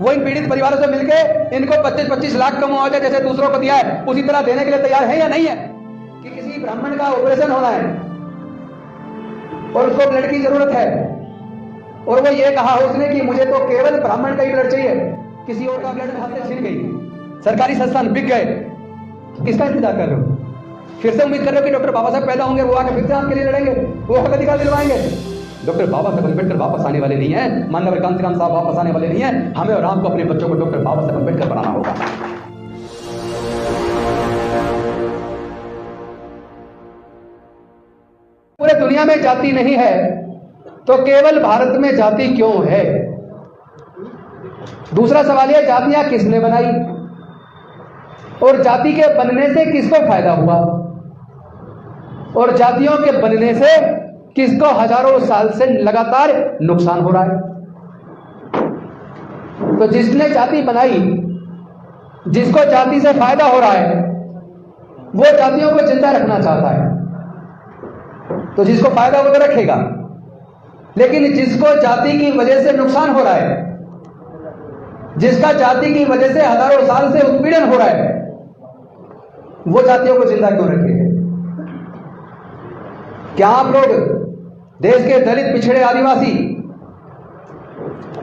वो इन पीड़ित परिवारों से मिलके इनको 25-25 लाख का मुआवजा जैसे दूसरों को दिया है उसी तरह देने के लिए तैयार है या नहीं है? कि किसी ब्राह्मण का ऑपरेशन होना है और उसको ब्लड की जरूरत है और वो ये कहा उसने कि मुझे तो केवल ब्राह्मण का ही ब्लड चाहिए, किसी और का ब्लड हाथ से छीन गई, सरकारी संस्थान बिक गए, किसका इंतजार कर रहे हो? फिर से उम्मीद कर रहे हो कि डॉक्टर बाबा साहब पैदा होंगे, वो आके फिर से आपके लिए लड़ेंगे, वो हक अधिकार दिलवाएंगे? डॉक्टर बाबा साहब अम्बेडकर वापस आने वाले नहीं है, माननीय कांतिराम साहब वापस आने वाले नहीं है। हमें और आपको अपने बच्चों को डॉक्टर बाबा साहब अम्बेडकर बनाना होगा। पूरे दुनिया में जाति नहीं है तो केवल भारत में जाति क्यों है? दूसरा सवाल यह, जातियां किसने बनाई और जाति के बनने से किसको फायदा हुआ और जातियों के बनने से किसको हजारों साल से लगातार नुकसान हो रहा है? तो जिसने जाति बनाई, जिसको जाति से फायदा हो रहा है, वो जातियों को जिंदा रखना चाहता है, तो जिसको फायदा वो तो रखेगा, लेकिन जिसको जाति की वजह से नुकसान हो रहा है, जिसका जाति की वजह से हजारों साल से उत्पीड़न हो रहा है, वो जातियों को जिंदा क्यों रखेगा? क्या आप लोग देश के दलित, पिछड़े, आदिवासी,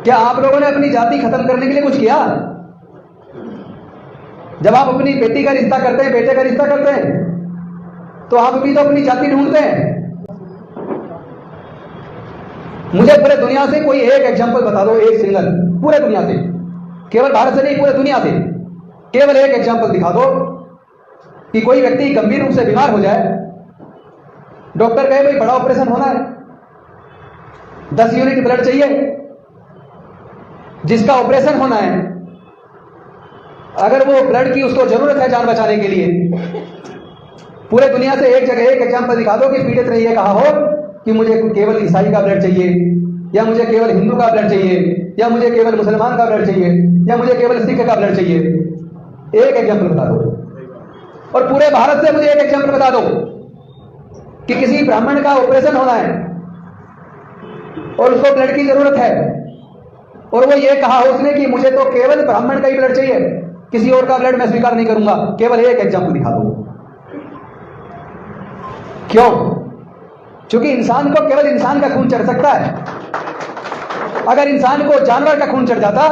क्या आप लोगों ने अपनी जाति खत्म करने के लिए कुछ किया? जब आप अपनी बेटी का रिश्ता करते हैं, बेटे का रिश्ता करते हैं, तो आप भी तो अपनी जाति ढूंढते हैं। मुझे पूरे दुनिया से कोई एक एग्जांपल बता दो, एक सिंगल, पूरे दुनिया से, केवल भारत से नहीं, पूरे दुनिया से केवल एक एग्जांपल दिखा दो कि कोई व्यक्ति गंभीर रूप से बीमार हो जाए, डॉक्टर कहे भाई बड़ा ऑपरेशन होना है, 10 यूनिट ब्लड चाहिए, जिसका ऑपरेशन होना है, अगर वो ब्लड की उसको जरूरत है जान बचाने के लिए, पूरे दुनिया से एक जगह एक एग्जांपल दिखा दो कि पीड़ित ने यह कहा हो कि मुझे केवल ईसाई का ब्लड चाहिए, या मुझे केवल हिंदू का ब्लड चाहिए, या मुझे केवल मुसलमान का ब्लड चाहिए, या मुझे केवल सिख का ब्लड चाहिए। एक एग्जांपल बता दो। और पूरे भारत से मुझे एक एग्जांपल बता दो कि किसी ब्राह्मण का ऑपरेशन होना है और उसको ब्लड की जरूरत है और वो ये कहा उसने कि मुझे तो केवल ब्राह्मण का ही ब्लड चाहिए, किसी और का ब्लड मैं स्वीकार नहीं करूंगा। केवल एक एग्जांपल दिखा दो। क्यों? क्योंकि इंसान को केवल इंसान का खून चढ़ सकता है। अगर इंसान को जानवर का खून चढ़ जाता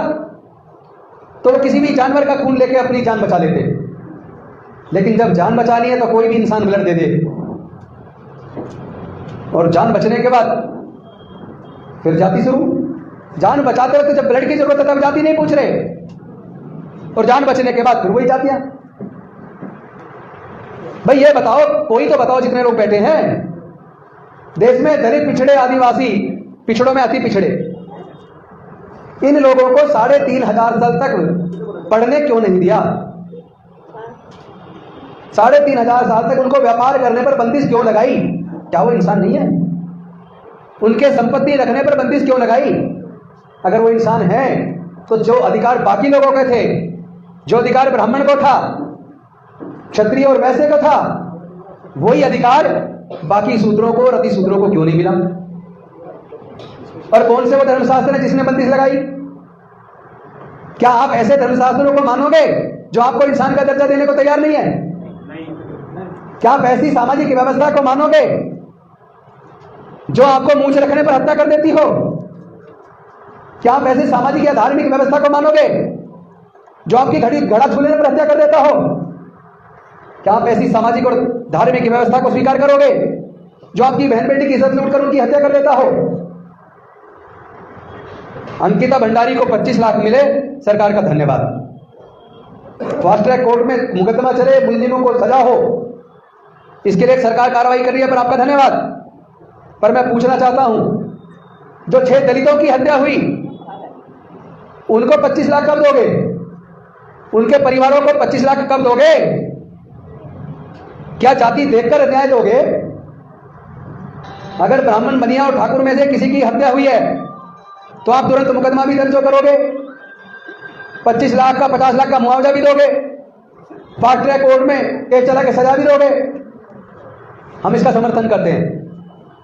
तो वो किसी भी जानवर का खून लेके अपनी जान बचा लेते, लेकिन जब जान बचानी है तो कोई भी इंसान ब्लड दे दे, और जान बचने के बाद फिर जाति शुरू। जान बचाते वक्त जब ब्लड की जरूरत है तब जाति नहीं पूछ रहे, और जान बचने के बाद फिर वही जातियां। भाई ये बताओ, कोई तो बताओ, जितने लोग बैठे हैं देश में, दलित, पिछड़े, आदिवासी, पिछड़ों में अति पिछड़े, इन लोगों को 3,500 साल तक पढ़ने क्यों नहीं दिया? 3,500 साल तक उनको व्यापार करने पर बंदिश क्यों लगाई? क्या वो इंसान नहीं है? उनके संपत्ति रखने पर बंदिश क्यों लगाई? अगर वो इंसान है तो जो अधिकार बाकी लोगों के थे, जो अधिकार ब्राह्मण को था, क्षत्रिय और वैश्य को था, वही अधिकार बाकी शूद्रों को और अतिशूद्रों को क्यों नहीं मिला? और कौन से वो धर्मशास्त्र है जिसने बंदिश लगाई? क्या आप ऐसे धर्मशास्त्रों को मानोगे जो आपको इंसान का दर्जा देने को तैयार नहीं है? क्या आप ऐसी सामाजिक व्यवस्था को मानोगे जो आपको मूंछ रखने पर हत्या कर देती हो? क्या आप ऐसी सामाजिक या धार्मिक व्यवस्था को मानोगे जो आपकी घड़ा छूने पर हत्या कर देता हो? क्या आप ऐसी सामाजिक और धार्मिक व्यवस्था को स्वीकार करोगे जो आपकी बहन बेटी की इज्जत लूटकर उनकी हत्या कर देता हो? अंकिता भंडारी को 25 लाख मिले, सरकार का धन्यवाद। फास्ट ट्रैक कोर्ट में मुकदमा चले, मुलजिमों को सजा हो, इसके लिए सरकार कार्रवाई कर रही है, पर आपका धन्यवाद। पर मैं पूछना चाहता हूं, जो 6 दलितों की हत्या हुई उनको 25 लाख कब दोगे? उनके परिवारों को 25 लाख कब दोगे? क्या जाति देखकर न्याय दोगे? अगर ब्राह्मण, बनिया और ठाकुर में से किसी की हत्या हुई है तो आप तुरंत मुकदमा भी दर्ज करोगे, 25 लाख का, 50 लाख का मुआवजा भी दोगे, फास्ट ट्रैक कोर्ट में केस चला के सजा भी दोगे। हम इसका समर्थन करते हैं,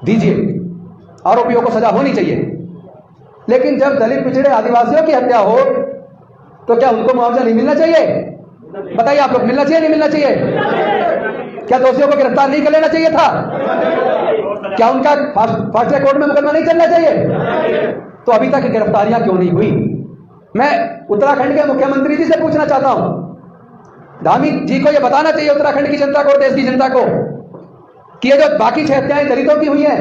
दीजिए, आरोपियों को सजा होनी चाहिए। लेकिन जब दलित, पिछड़े, आदिवासियों की हत्या हो तो क्या उनको मुआवजा नहीं मिलना चाहिए? बताइए आप लोग, मिलना चाहिए नहीं मिलना चाहिए? क्या दोषियों को गिरफ्तार नहीं कर लेना चाहिए था? क्या उनका फास्ट ट्रैक कोर्ट में मुकदमा नहीं चलना चाहिए? तो अभी तक गिरफ्तारियां क्यों नहीं हुई? मैं उत्तराखंड के मुख्यमंत्री जी से पूछना चाहता हूं, धामी जी को यह बताना चाहिए उत्तराखंड की जनता को, देश की जनता को, कि ये जो बाकी 6 हत्याएं दलितों की हुई हैं,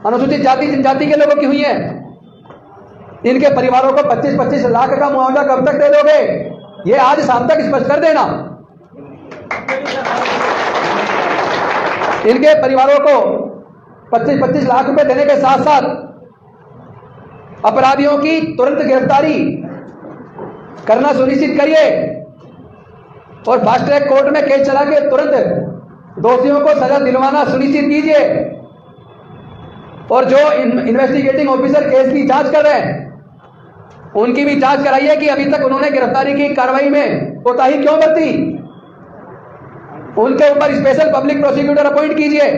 अनुसूचित जाति जनजाति के लोगों की हुई हैं, इनके परिवारों को 25-25 लाख का मुआवजा कब तक दे दोगे? ये आज शाम तक स्पष्ट कर देना। इनके परिवारों को 25-25 लाख रुपए देने के साथ साथ अपराधियों की तुरंत गिरफ्तारी करना सुनिश्चित करिए और फास्ट ट्रैक कोर्ट में केस चला के तुरंत दोषियों को सजा दिलवाना सुनिश्चित कीजिए। और जो इन्वेस्टिगेटिंग ऑफिसर केस की जांच कर रहे हैं, उनकी भी जांच कराइए कि अभी तक उन्होंने गिरफ्तारी की कार्रवाई में कोताही क्यों बरती। उनके ऊपर स्पेशल पब्लिक प्रोसिक्यूटर अपॉइंट कीजिए,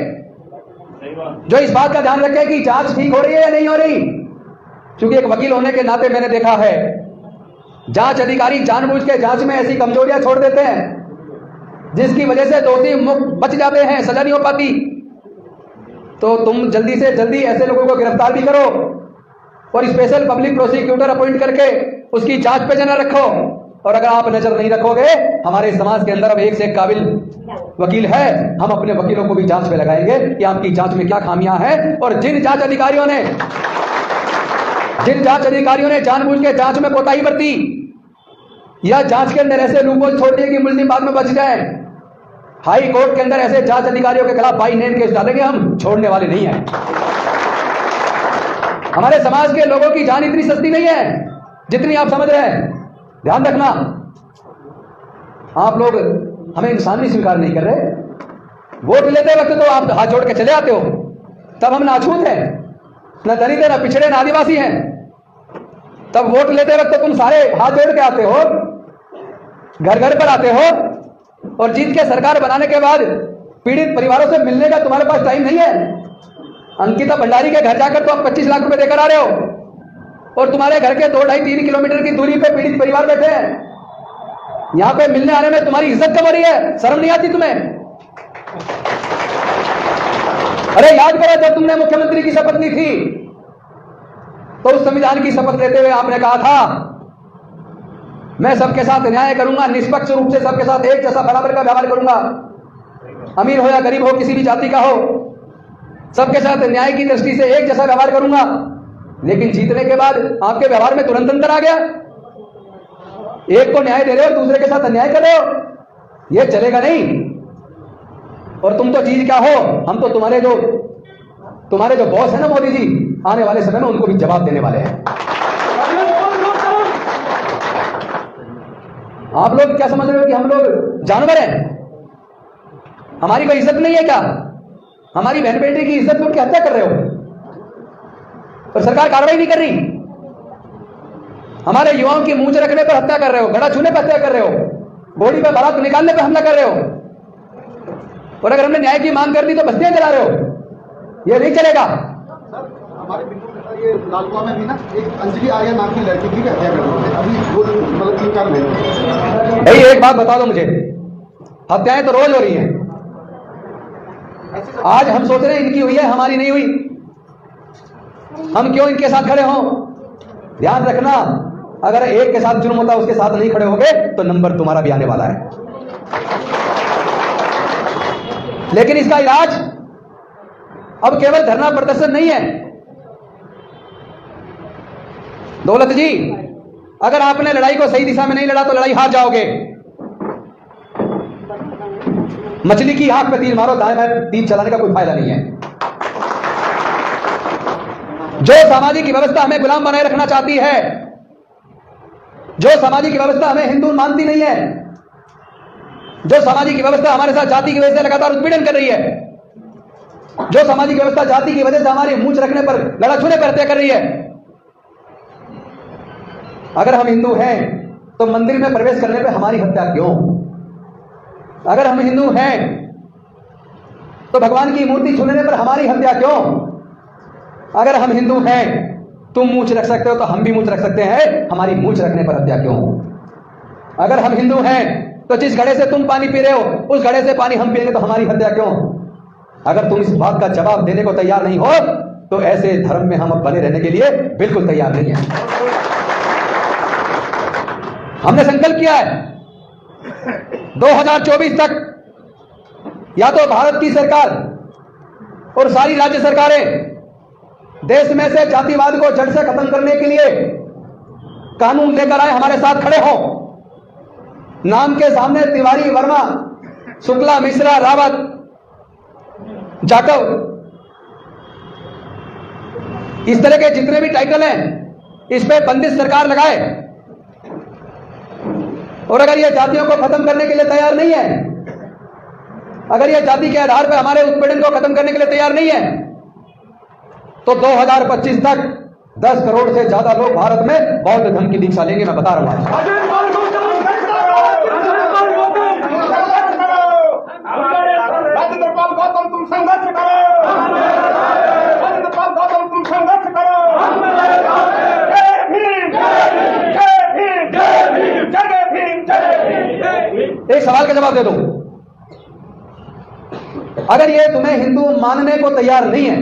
जो इस बात का ध्यान रखे कि जांच ठीक हो रही है या नहीं हो रही। क्योंकि एक वकील होने के नाते मैंने देखा है, जांच अधिकारी जानबूझ के जांच में ऐसी कमजोरियां छोड़ देते हैं जिसकी वजह से दोषी मुक्त बच जाते हैं, सजा नहीं हो पाती। तो तुम जल्दी से जल्दी ऐसे लोगों को गिरफ्तार भी करो और स्पेशल पब्लिक प्रोसिक्यूटर अपॉइंट करके उसकी जांच पे नजर रखो। और अगर आप नजर नहीं रखोगे, हमारे समाज के अंदर अब एक से एक काबिल वकील है, हम अपने वकीलों को भी जांच पे लगाएंगे कि आपकी जांच में क्या खामियां हैं। और जिन जांच अधिकारियों ने जानबूझ के जांच में कोताही बरती या जांच के अंदर ऐसे लूपहोल छोड़ दिए कि मुलजिम बाद में बच जाए, हाई कोर्ट के अंदर ऐसे जांच अधिकारियों के खिलाफ बाई नेम केस डालेंगे, हम छोड़ने वाले नहीं हैं। हमारे समाज के लोगों की जान इतनी सस्ती नहीं है जितनी आप समझ रहे हैं। ध्यान रखना, आप लोग हमें इंसान भी स्वीकार नहीं कर रहे। वोट लेते वक्त तो आप हाथ जोड़ के चले आते हो, तब हम नाछूत हैं, न दलित न पिछड़े न आदिवासी हैं। तब वोट लेते वक्त तो तुम सारे हाथ जोड़ के आते हो, घर घर पर आते हो, और जीत के सरकार बनाने के बाद पीड़ित परिवारों से मिलने का तुम्हारे पास टाइम नहीं है। अंकिता भंडारी के घर जाकर तो आप 25 लाख रुपए देकर आ रहे हो और तुम्हारे घर के 2-2.5-3 किलोमीटर की दूरी पे पीड़ित परिवार बैठे हैं। यहां पे मिलने आने में तुम्हारी इज्जत कम हो रही है, शर्म नहीं आती तुम्हें? अरे याद करो, जब तुमने मुख्यमंत्री की शपथ ली थी तो उस संविधान की शपथ लेते हुए आपने कहा था, मैं सबके साथ न्याय करूंगा, निष्पक्ष रूप से सबके साथ एक जैसा बराबर का व्यवहार करूंगा, अमीर हो या गरीब हो, किसी भी जाति का हो, सबके साथ न्याय की दृष्टि से एक जैसा व्यवहार करूंगा। लेकिन जीतने के बाद आपके व्यवहार में तुरंत अंतर आ गया। एक को न्याय दे रहे हो, दूसरे के साथ अन्याय कर रहे हो, यह चलेगा नहीं। और तुम तो चीज क्या हो, हम तो तुम्हारे जो बॉस है ना मोदी जी, आने वाले समय में उनको भी जवाब देने वाले हैं। आप लोग क्या समझ रहे हो कि हम लोग जानवर हैं? हमारी कोई इज्जत नहीं है क्या? हमारी बहन बेटी की इज्जत उनकी हत्या कर रहे हो और सरकार कार्रवाई नहीं कर रही। हमारे युवाओं की मूंछ रखने पर हत्या कर रहे हो, गड़ा छूने पर हत्या कर रहे हो, बॉडी पर बारात निकालने पर हमला कर रहे हो, और अगर हमने न्याय की मांग कर दी तो बस्तियां जला रहे हो। यह नहीं चलेगा। हमारे ये लालकुआ में भी ना एक अंजलि आर्या नाम की लड़की की हत्या कर दी है, अभी वो मतलब 3-4 महीने। भाई एक बात बता दो मुझे, हत्याएं तो रोज हो रही हैं, आज हम सोच रहे हैं इनकी हुई है, हमारी नहीं हुई, हम क्यों इनके साथ खड़े हों? ध्यान रखना, अगर एक के साथ जुर्म होता उसके साथ नहीं खड़े होगे तो नंबर तुम्हारा भी आने वाला है। लेकिन इसका इलाज अब केवल धरना प्रदर्शन नहीं है। दौलत जी, अगर आपने लड़ाई को सही दिशा में नहीं लड़ा तो लड़ाई हार जाओगे। मछली की आंख पे तीर मारो, दाएं बाएं तीर चलाने का कोई फायदा नहीं है। जो सामाजिक व्यवस्था हमें गुलाम बनाए रखना चाहती है, जो सामाजिक व्यवस्था हमें हिंदू मानती नहीं है, जो सामाजिक व्यवस्था हमारे साथ जाति की वजह से लगातार उत्पीड़न कर रही है, जो सामाजिक व्यवस्था जाति की वजह से हमारी मूंछ रखने पर, लड़ा छूने पर हत्या कर रही है, अगर हम हिंदू हैं तो मंदिर में प्रवेश करने पर हमारी हत्या क्यों? अगर हम हिंदू हैं तो भगवान की मूर्ति छूने पर हमारी हत्या क्यों? अगर हम हिंदू हैं, तुम मूंछ रख सकते हो तो हम भी मूंछ रख सकते हैं, हमारी मूंछ रखने पर हत्या क्यों? अगर हम हिंदू हैं तो जिस घड़े से तुम पानी पी रहे हो उस घड़े से पानी हम पिएंगे तो हमारी हत्या क्यों? अगर तुम इस बात का जवाब देने को तैयार नहीं हो तो ऐसे धर्म में हम अब बने रहने के लिए बिल्कुल तैयार नहीं है। हमने संकल्प किया है 2024 तक या तो भारत की सरकार और सारी राज्य सरकारें देश में से जातिवाद को जड़ से खत्म करने के लिए कानून लेकर आए, हमारे साथ खड़े हो। नाम के सामने तिवारी, वर्मा, शुक्ला, मिश्रा, रावत, जाटव, इस तरह के जितने भी टाइटल हैं इस पे बंदिश सरकार लगाए। और अगर ये जातियों को खत्म करने के लिए तैयार नहीं है, अगर ये जाति के आधार पर हमारे उत्पीड़न को खत्म करने के लिए तैयार नहीं है तो 2025 तक 10 करोड़ से ज्यादा लोग भारत में बौद्ध धर्म की दीक्षा लेंगे। मैं बता रहा हूं। तुम संघर्ष करो, तुम संघर्ष करो। एक सवाल का जवाब दे दो। अगर ये तुम्हें हिंदू मानने को तैयार नहीं है,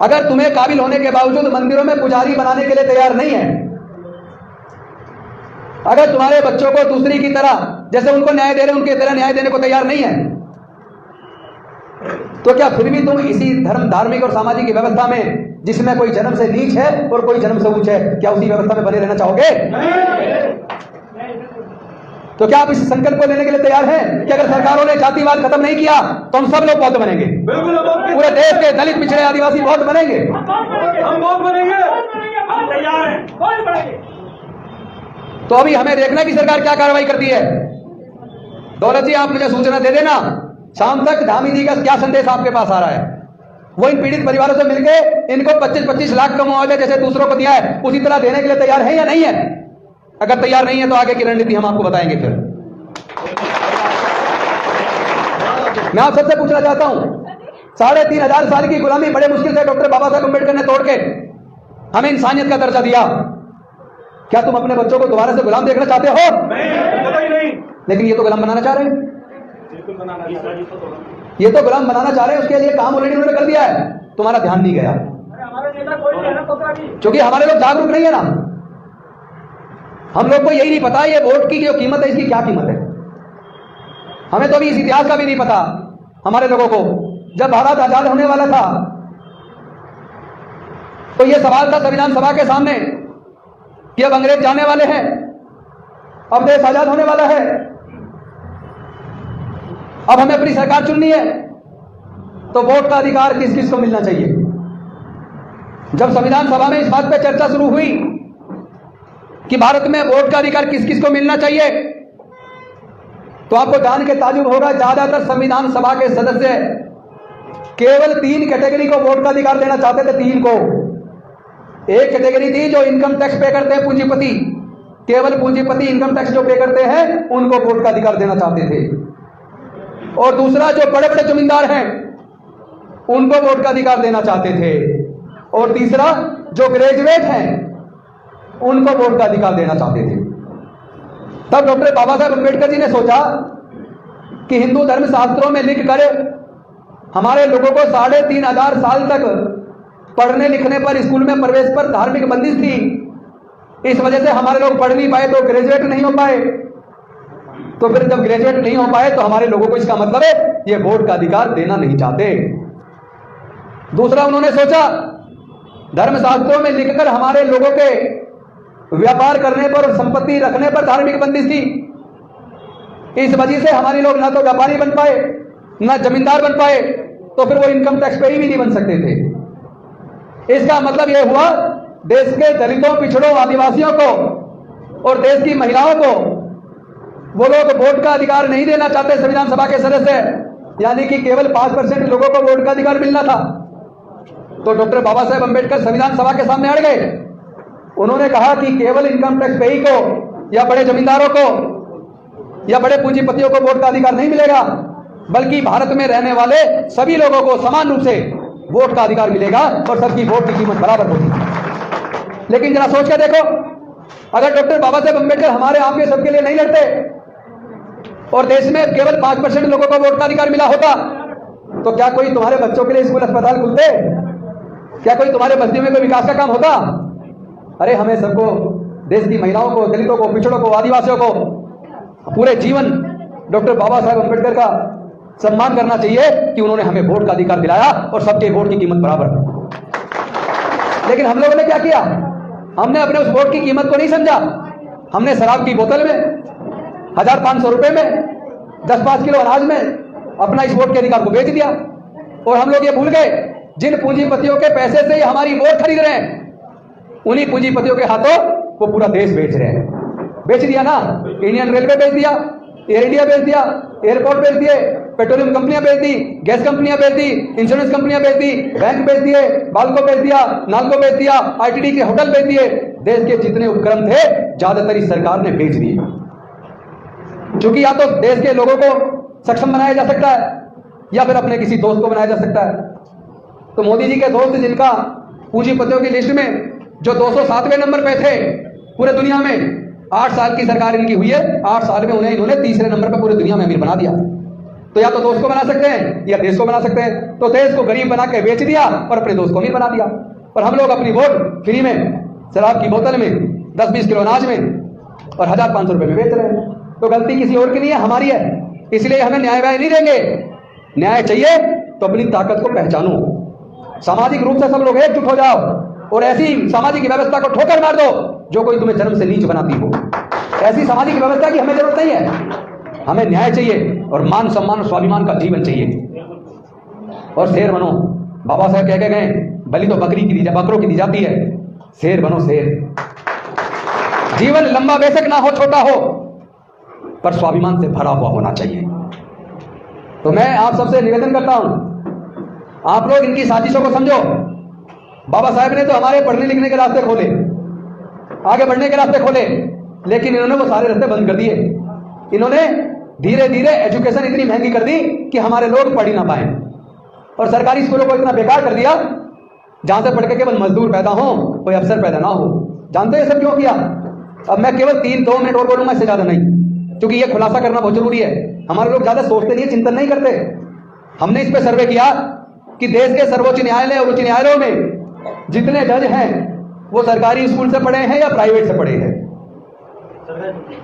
अगर तुम्हें काबिल होने के बावजूद मंदिरों में पुजारी बनाने के लिए तैयार नहीं है, अगर तुम्हारे बच्चों को दूसरी की तरह जैसे उनको न्याय दे रहे हैं उनकी तरह न्याय देने को तैयार नहीं है, तो क्या फिर भी तुम इसी धर्म, धार्मिक और सामाजिक व्यवस्था में जिसमें कोई जन्म से नीच है और कोई जन्म से ऊंच है, क्या उसी व्यवस्था में बने रहना चाहोगे? तो क्या आप इस संकल्प को लेने के लिए तैयार हैं कि अगर सरकारों ने जातिवाद खत्म नहीं किया तो हम सब लोग बौद्ध बनेंगे? पूरे देश के दलित, पिछड़े, आदिवासी बौद्ध बनेंगे। हम बौद्ध बनेंगे, हम तैयार हैं, बौद्ध बनेंगे। तो अभी हमें देखना कि सरकार क्या कार्रवाई करती है। दौलत जी, आप मुझे सूचना दे देना शाम तक धामी जी का क्या संदेश आपके पास आ रहा है। वो इन पीड़ित परिवारों से मिलकर इनको 25-25 लाख का मुआवजा जैसे दूसरों को दिया है उसी तरह देने के लिए तैयार है या नहीं है? अगर तैयार नहीं है तो आगे की रणनीति हम आपको बताएंगे। फिर मैं आप सबसे पूछना चाहता हूं, 3500 साल की गुलामी बड़े मुश्किल से डॉक्टर बाबा साहब अम्बेडकर ने तोड़ के हमें इंसानियत का दर्जा दिया। क्या तुम अपने बच्चों को दोबारा से गुलाम देखना चाहते हो? नहीं। लेकिन ये तो गुलाम बनाना चाह रहे हैं, ये तो गुलाम बनाना चाह रहे हैं। उसके लिए काम ऑलरेडी उन्होंने कर दिया है, तुम्हारा ध्यान नहीं गया क्योंकि हमारे लोग जागरूक नहीं है ना। हम लोग को यही नहीं पता ये वोट की जो कीमत है, इसकी क्या कीमत है। हमें तो अभी इस इतिहास का भी नहीं पता हमारे लोगों को। जब भारत आजाद होने वाला था तो यह सवाल था संविधान सभा के सामने कि अब अंग्रेज जाने वाले हैं, अब देश आजाद होने वाला है, अब हमें अपनी सरकार चुननी है, तो वोट का अधिकार किस किस को मिलना चाहिए। जब संविधान सभा में इस बात पर चर्चा शुरू हुई कि भारत में वोट का अधिकार किस किस को मिलना चाहिए, तो आपको जान के ताजुब होगा ज्यादातर संविधान सभा के सदस्य केवल 3 कैटेगरी को वोट का अधिकार देना चाहते थे। 3 को। एक कैटेगरी थी जो इनकम टैक्स पे करते हैं, पूंजीपति, केवल पूंजीपति इनकम टैक्स जो पे करते हैं उनको वोट का अधिकार देना चाहते थे। और दूसरा जो बड़े बड़े जमींदार हैं उनको वोट का अधिकार देना चाहते थे। और तीसरा जो ग्रेजुएट हैं उनको वोट का अधिकार देना चाहते थे। तब डॉक्टर बाबा साहब अम्बेडकर जी ने सोचा कि हिंदू धर्म शास्त्रों में लिख कर हमारे लोगों को 3500 साल तक पढ़ने लिखने पर, स्कूल में प्रवेश पर धार्मिक बंदिश थी। इस वजह से हमारे लोग पढ़ नहीं पाए, तो ग्रेजुएट नहीं हो पाए। तो फिर जब ग्रेजुएट नहीं हो पाए तो हमारे लोगों को इसका मतलब है ये वोट का अधिकार देना नहीं चाहते। दूसरा उन्होंने सोचा धर्मशास्त्रों में लिखकर हमारे लोगों के व्यापार करने पर और संपत्ति रखने पर धार्मिक बंदिश थी। इस वजह से हमारे लोग ना तो व्यापारी बन पाए ना जमींदार बन पाए, तो फिर वो इनकम टैक्स पेयर भी नहीं बन सकते थे। इसका मतलब यह हुआ देश के दलितों, पिछड़ों, आदिवासियों को और देश की महिलाओं को वो लोग वोट का अधिकार नहीं देना चाहते। संविधान सभा के सदस्य यानी कि केवल 5% लोगों को वोट का अधिकार मिलना था। तो डॉक्टर बाबा साहेब अम्बेडकर संविधान सभा के सामने अड़ गए। उन्होंने कहा कि केवल इनकम टैक्स पेयी को या बड़े जमींदारों को या बड़े पूंजीपतियों को वोट का अधिकार नहीं मिलेगा, बल्कि भारत में रहने वाले सभी लोगों को समान रूप से वोट का अधिकार मिलेगा और सबकी वोट की कीमत बराबर होगी। लेकिन जरा सोच के देखो, अगर डॉक्टर बाबा साहेब अम्बेडकर हमारे आपके सबके लिए नहीं लड़ते और देश में केवल 5% लोगों को वोट का अधिकार मिला होता, तो क्या कोई तुम्हारे बच्चों के लिए स्कूल अस्पताल खुलते? क्या कोई तुम्हारे बस्ती में कोई विकास का काम होता? अरे हमें सबको, देश की महिलाओं को, दलितों को, पिछड़ों को, आदिवासियों को पूरे जीवन डॉक्टर बाबा साहेब अम्बेडकर का सम्मान करना चाहिए कि उन्होंने हमें वोट का अधिकार दिलाया और सबके वोट की कीमत बराबर। लेकिन हम लोगों ने क्या किया? हमने अपने उस वोट की कीमत को नहीं समझा। हमने शराब की बोतल में 1500 रुपए में 10-5 किलो अनाज में अपना इस वोट के अधिकार को बेच दिया। और हम लोग ये भूल गए, जिन पूंजीपतियों के पैसे से ये हमारी वोट खरीद रहे हैं, उन्हीं पूंजीपतियों के हाथों वो पूरा देश बेच रहे हैं। बेच दिया ना, इंडियन रेलवे बेच दिया, एयर इंडिया बेच दिया, एयरपोर्ट बेच दिए, पेट्रोलियम कंपनियां बेच दी, गैस कंपनियां बेच दी, इंश्योरेंस कंपनियां बेच दी, बैंक बेच दिए, बाल्को बेच दिया, नाल्को बेच दिया, आईटीडी के होटल बेच दिए। देश के जितने उपक्रम थे ज्यादातर इस सरकार ने बेच दिए। क्योंकि या तो देश के लोगों को सक्षम बनाया जा सकता है या फिर अपने किसी दोस्त को बनाया जा सकता है। तो मोदी जी के दोस्त जिनका पूंजीपतियों की लिस्ट में जो 207वें नंबर पे थे पूरे दुनिया में, 8 साल की सरकार इनकी हुई है, 8 साल में उन्हें इन्होंने 3रे नंबर पर पूरी दुनिया में अमीर बना दिया। तो या तो दोस्त को बना सकते हैं या देश को बना सकते हैं। तो देश को गरीब बना के बेच दिया और अपने दोस्त को अमीर बना दिया। और हम लोग अपनी वोट फ्री में शराब की बोतल में 10-20 किलो अनाज में और 1500 रुपए में बेच रहे हैं। तो गलती किसी और की नहीं है, हमारी है। इसलिए हमें न्याय व्याय नहीं देंगे। न्याय चाहिए तो अपनी ताकत को पहचानो, सामाजिक रूप से सब लोग एकजुट हो जाओ और ऐसी सामाजिक व्यवस्था को ठोकर मार दो जो कोई तुम्हें जन्म से नीच बनाती हो। ऐसी सामाजिक व्यवस्था की हमें जरूरत नहीं है। हमें न्याय चाहिए और मान सम्मान और स्वाभिमान का जीवन चाहिए। और शेर बनो। बाबा साहब कह के गए, बलि तो बकरों की दी जाती है, शेर बनो शेर। जीवन लंबा बेशक ना हो, छोटा हो, पर स्वाभिमान से भरा हुआ होना चाहिए। तो मैं आप सबसे निवेदन करता हूं, आप लोग इनकी साजिशों को समझो। बाबा साहब ने तो हमारे पढ़ने लिखने के रास्ते खोले, आगे बढ़ने के रास्ते खोले, लेकिन इन्होंने वो सारे रास्ते बंद कर दिए। इन्होंने धीरे धीरे एजुकेशन इतनी महंगी कर दी कि हमारे लोग पढ़ ही ना पाए और सरकारी स्कूलों को इतना बेकार कर दिया जहां से पढ़ के केवल मजदूर पैदा हो, कोई अफसर पैदा ना हो। जानते हैं सब क्यों किया? अब मैं केवल 3-2 मिनट और बोलूंगा, इससे ज्यादा नहीं, क्योंकि ये खुलासा करना बहुत जरूरी है। हमारे लोग ज्यादा सोचते नहीं है, चिंतन नहीं करते। हमने इस पर सर्वे किया कि देश के सर्वोच्च न्यायालय और उच्च न्यायालयों में जितने जज हैं वो सरकारी स्कूल से पढ़े हैं या प्राइवेट से पढ़े हैं।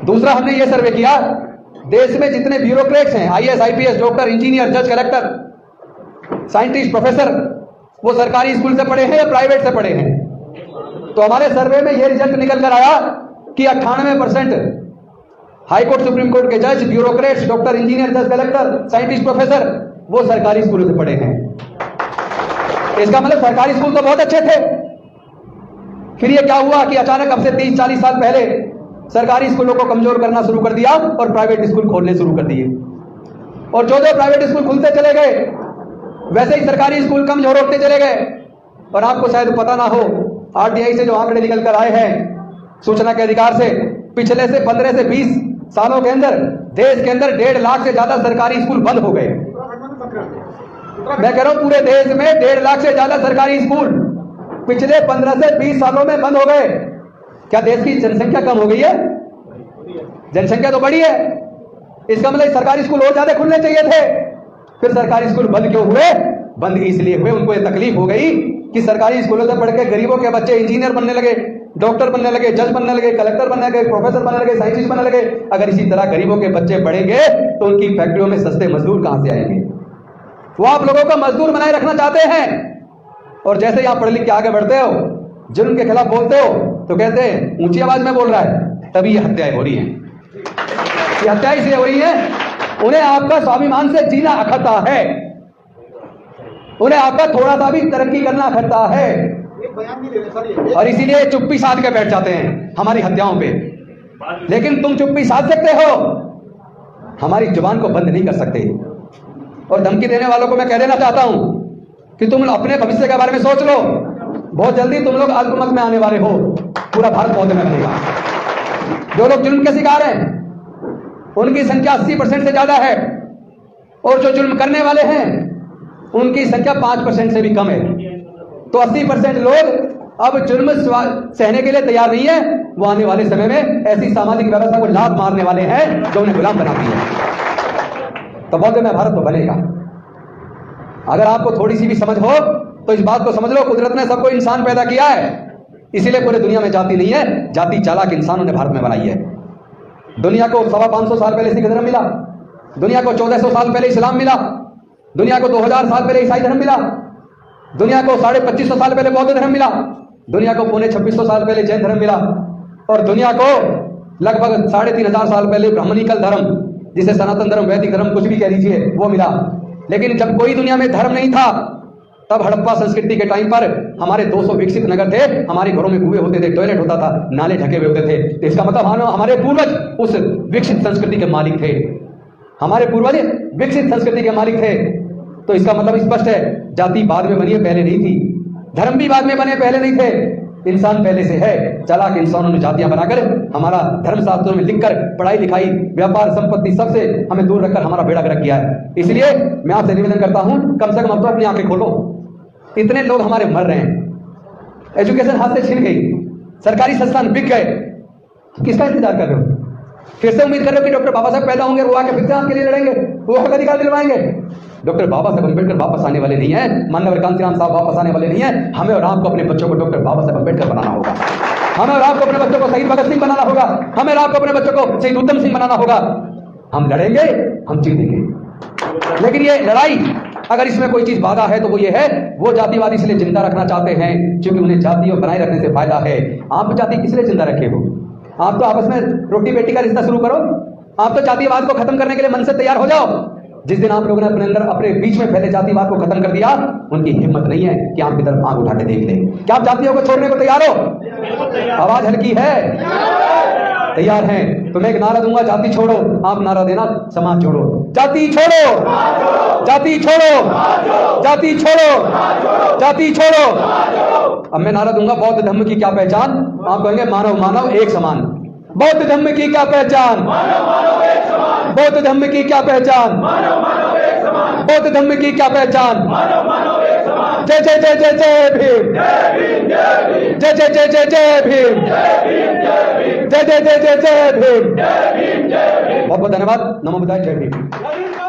दूसरा हमने ये सर्वे किया, देश में जितने ब्यूरोक्रेट्स हैं, IAS, IPS, डॉक्टर, इंजीनियर, जज, कलेक्टर, साइंटिस्ट, प्रोफेसर, वो सरकारी स्कूल से पढ़े हैं या प्राइवेट से पढ़े हैं। तो हमारे सर्वे में ये रिजल्ट निकल कर आया कि 98% हाईकोर्ट, सुप्रीम कोर्ट के जज, ब्यूरोक्रेट्स, डॉक्टर, इंजीनियर, जज, कलेक्टर, साइंटिस्ट, प्रोफेसर वो सरकारी स्कूलों से पढ़े हैं। इसका मतलब सरकारी स्कूल तो बहुत अच्छे थे। फिर ये क्या हुआ कि अचानक अब से 30-40 साल पहले सरकारी स्कूलों को कमजोर करना शुरू कर दिया और प्राइवेट स्कूल खोलने शुरू कर दिए। और जो प्राइवेट स्कूल खुलते चले गए वैसे ही सरकारी स्कूल कमजोर होते चले गए। और आपको शायद पता ना हो, RTI से जो आंकड़े निकल कर आए हैं सूचना के अधिकार से, पिछले से 15 से 20 सालों के अंदर देश के अंदर 1.5 लाख से ज्यादा सरकारी स्कूल बंद हो गए। मैं कह रहा हूं पूरे देश में 1.5 लाख से ज्यादा सरकारी स्कूल पिछले 15 से 20 सालों में बंद हो गए। क्या देश की जनसंख्या कम हो गई है? जनसंख्या तो बढ़ी है। इसका मतलब सरकारी स्कूल और ज्यादा खुलने चाहिए थे। फिर सरकारी स्कूल बंद क्यों हुए? बंद इसलिए हुए, उनको ये तकलीफ हो गई कि सरकारी स्कूलों से पढ़ के गरीबों के बच्चे इंजीनियर बनने लगे, डॉक्टर बनने लगे, जज बनने लगे, कलेक्टर बनने लगे, प्रोफेसर बनने लगे, साइंटिस्ट बनने लगे। अगर इसी तरह गरीबों के बच्चे बढ़ेंगे तो उनकी फैक्ट्रियों में सस्ते मजदूर कहां से आएंगे? वो आप लोगों को मजदूर बनाए रखना चाहते हैं। और जैसे ही आप पढ़ लिख के आगे बढ़ते हो, जुर्म के खिलाफ बोलते हो, तो कहते हैं ऊंची आवाज में बोल रहा है, तभी ये हत्याएं हो रही हैं। ये हत्याएं इसलिए हो रही है, उन्हें आपका स्वाभिमान से जीना अखरता है, उन्हें आपका थोड़ा सा भी तरक्की करना अखरता है। और इसीलिए चुप्पी साध के बैठ जाते हैं हमारी हत्याओं पे। लेकिन तुम चुप्पी साध सकते हो, हमारी जुबान को बंद नहीं कर सकते। और धमकी देने वालों को मैं कह देना चाहता हूं कि तुम अपने भविष्य के बारे में सोच लो। बहुत जल्दी तुम लोग अल्पमत में आने वाले हो, पूरा भारत मौत में बनेगा। जो लोग जुल्म के शिकार हैं उनकी संख्या 80% से ज्यादा है, और जो जुल्म करने वाले हैं उनकी संख्या 5% से भी कम है। तो 80% लोग अब जुर्म सहने के लिए तैयार नहीं है, वो आने वाले समय में ऐसी सामाजिक व्यवस्था को लात मारने वाले हैं जो उन्हें गुलाम बनाती है। तो बोलते मैं भारत तो बनेगा। अगर आपको थोड़ी सी भी समझ हो तो इस बात को समझ लो, कुदरत ने सबको इंसान पैदा किया है, इसीलिए पूरे दुनिया में जाति नहीं है, जाति चालाक इंसानों ने भारत में बनाई है। दुनिया को 550 साल पहले सिख धर्म मिला, दुनिया को 1400 साल पहले इस्लाम मिला, दुनिया को 2000 साल पहले ईसाई धर्म मिला, दुनिया को 2550 साल पहले बौद्ध धर्म मिला, दुनिया को 2600 साल पहले जैन धर्म मिला, और दुनिया को लगभग 3500 साल पहले ब्राह्मणिकल धर्म, जिसे सनातन धर्म, वैदिक धर्म कुछ भी कह लीजिए, वो मिला। लेकिन जब कोई दुनिया में धर्म नहीं था, तब हड़प्पा संस्कृति के टाइम पर हमारे 200 विकसित नगर थे, हमारे घरों में कुएं होते थे, टॉयलेट होता था, नाले ढके हुए होते थे। तो इसका मतलब हमारे पूर्वज उस विकसित संस्कृति के मालिक थे, हमारे पूर्वज विकसित संस्कृति के मालिक थे। तो इसका मतलब स्पष्ट है, जाति बाद में बनी है, पहले नहीं थी। धर्म भी बाद में बने, पहले नहीं थे। इंसान पहले से है। चालाक इंसानों ने जातियां बनाकर हमारा धर्मशास्त्रों में लिखकर पढ़ाई लिखाई, व्यापार, संपत्ति सबसे हमें दूर रखकर हमारा बेड़ा गर्क किया है। इसलिए मैं आपसे निवेदन करता हूं, कम से कम अब तो अपनी आंखें खोलो। इतने लोग हमारे मर रहे हैं, एजुकेशन हाथ से छिन गई, सरकारी संस्थान बिक गए, किसका इंतजार कर रहे हो? फिर से उम्मीद कर रहे हो कि डॉक्टर बाबा साहब पैदा होंगे, वो आके फिर से आपके लिए लड़ेंगे, वो हक अधिकार दिलवाएंगे? डॉक्टर बाबा साहब अम्बेडकर वापस आने वाले नहीं है, माननीय कांतिराम साहब वापस आने वाले नहीं है। हमें और आपको अपने बच्चों को डॉक्टर बाबा साहब अम्बेडकर बनाना होगा, हमें और आपको अपने बच्चों को शहीद भगत सिंह बनाना होगा, हमें और आपको अपने बच्चों को शहीद उधम सिंह बनाना होगा। हम लड़ेंगे, हम जीतेंगे। लेकिन ये लड़ाई, अगर इसमें कोई चीज बाधा है तो वो ये है, वो जातिवादी इसलिए जिंदा रखना चाहते हैं क्योंकि उन्हें जाति और बनाए रखने से फायदा है। आप जाति किस लिए जिंदा रखे हो? आप तो आपस में रोटी बेटी का रिश्ता शुरू करो, आप तो जातिवाद को खत्म करने के लिए मन से तैयार हो जाओ। जिस दिन आप लोगों ने अपने अंदर, अपने बीच में फैले जातिवाद को खत्म कर दिया, उनकी हिम्मत नहीं है कि आपकी तरफ आंख उठा के देख ले। क्या आप जातियों को छोड़ने को तैयार हो? आवाज हल्की है? तैयार हैं? तो मैं एक नारा दूंगा, जाति छोड़ो। आप नारा देना, समाज छोड़ो। जाति छोड़ो, जाति छोड़ो, जाति छोड़ो, जाति छोड़ो। अब मैं नारा दूंगा, बौद्ध धर्म की क्या पहचान? आप कहेंगे मानव मानव एक समान। बौद्ध धर्म की क्या पहचान? बौद्ध धर्म की क्या पहचान? बौद्ध धर्म की क्या पहचान? जय जय जय जय जय भीम, जय जय जय जय जय भीम, जय जय जय जय जय भीम। बहुत बहुत धन्यवाद। नमो बुद्धाय, जय भीम।